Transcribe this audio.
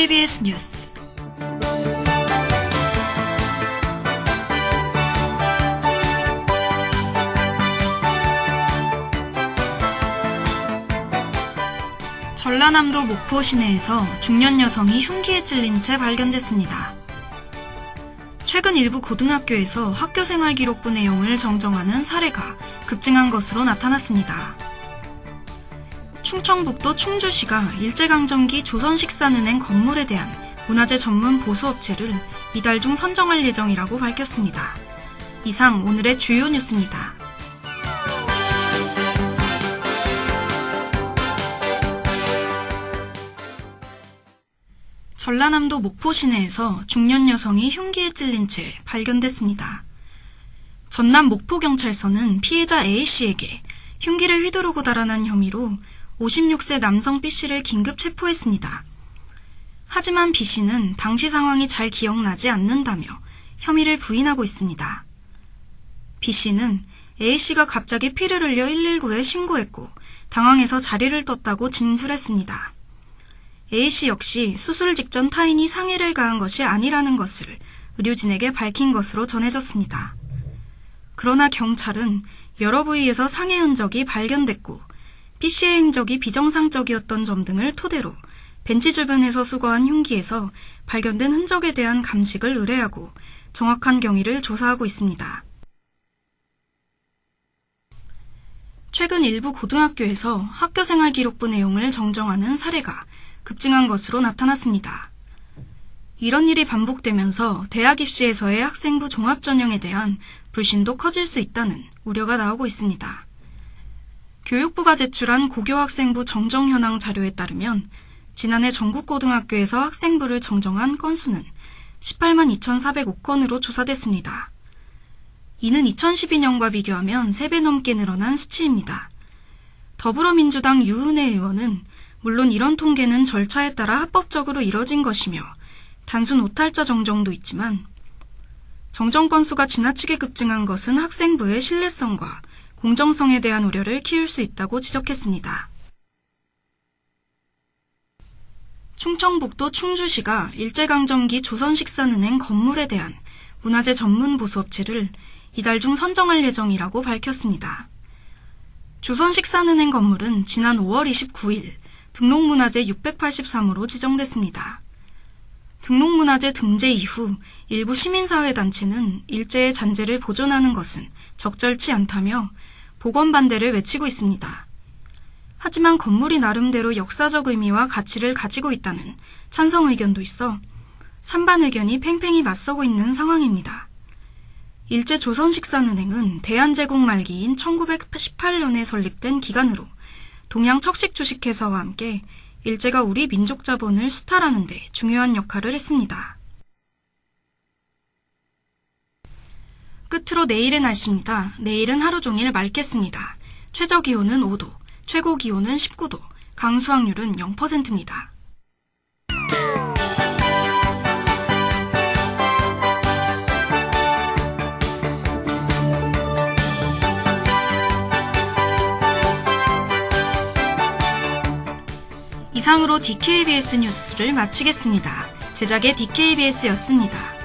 DKBS 뉴스 전라남도 목포 시내에서 중년 여성이 흉기에 찔린 채 발견됐습니다. 최근 일부 고등학교에서 학교생활 기록부 내용을 정정하는 사례가 급증한 것으로 나타났습니다. 충청북도 충주시가 일제강점기 조선식산은행 건물에 대한 문화재 전문 보수업체를 이달 중 선정할 예정이라고 밝혔습니다. 이상 오늘의 주요 뉴스입니다. 전라남도 목포 시내에서 중년 여성이 흉기에 찔린 채 발견됐습니다. 전남 목포경찰서는 피해자 A씨에게 흉기를 휘두르고 달아난 혐의로 56세 남성 B씨를 긴급 체포했습니다. 하지만 B씨는 당시 상황이 잘 기억나지 않는다며 혐의를 부인하고 있습니다. B씨는 A씨가 갑자기 피를 흘려 119에 신고했고 당황해서 자리를 떴다고 진술했습니다. A씨 역시 수술 직전 타인이 상해를 가한 것이 아니라는 것을 의료진에게 밝힌 것으로 전해졌습니다. 그러나 경찰은 여러 부위에서 상해 흔적이 발견됐고 B씨의 행적이 비정상적이었던 점 등을 토대로 벤치 주변에서 수거한 흉기에서 발견된 흔적에 대한 감식을 의뢰하고 정확한 경위를 조사하고 있습니다. 최근 일부 고등학교에서 학교생활 기록부 내용을 정정하는 사례가 급증한 것으로 나타났습니다. 이런 일이 반복되면서 대학 입시에서의 학생부 종합전형에 대한 불신도 커질 수 있다는 우려가 나오고 있습니다. 교육부가 제출한 고교학생부 정정 현황 자료에 따르면 지난해 전국고등학교에서 학생부를 정정한 건수는 18만 2,405건으로 조사됐습니다. 이는 2012년과 비교하면 3배 넘게 늘어난 수치입니다. 더불어민주당 유은혜 의원은 물론 이런 통계는 절차에 따라 합법적으로 이뤄진 것이며 단순 오탈자 정정도 있지만 정정 건수가 지나치게 급증한 것은 학생부의 신뢰성과 공정성에 대한 우려를 키울 수 있다고 지적했습니다. 충청북도 충주시가 일제강점기 조선식산은행 건물에 대한 문화재 전문 보수업체를 이달 중 선정할 예정이라고 밝혔습니다. 조선식산은행 건물은 지난 5월 29일 등록문화재 683호로 지정됐습니다. 등록문화재 등재 이후 일부 시민사회단체는 일제의 잔재를 보존하는 것은 적절치 않다며 복원 반대를 외치고 있습니다. 하지만 건물이 나름대로 역사적 의미와 가치를 가지고 있다는 찬성 의견도 있어 찬반 의견이 팽팽히 맞서고 있는 상황입니다. 일제 조선식산은행은 대한제국 말기인 1918년에 설립된 기관으로 동양 척식 주식회사와 함께 일제가 우리 민족 자본을 수탈하는 데 중요한 역할을 했습니다. 끝으로 내일의 날씨입니다. 내일은 하루 종일 맑겠습니다. 최저기온은 5도, 최고기온은 19도, 강수확률은 0%입니다. 이상으로 DKBS 뉴스를 마치겠습니다. 제작의 DKBS였습니다.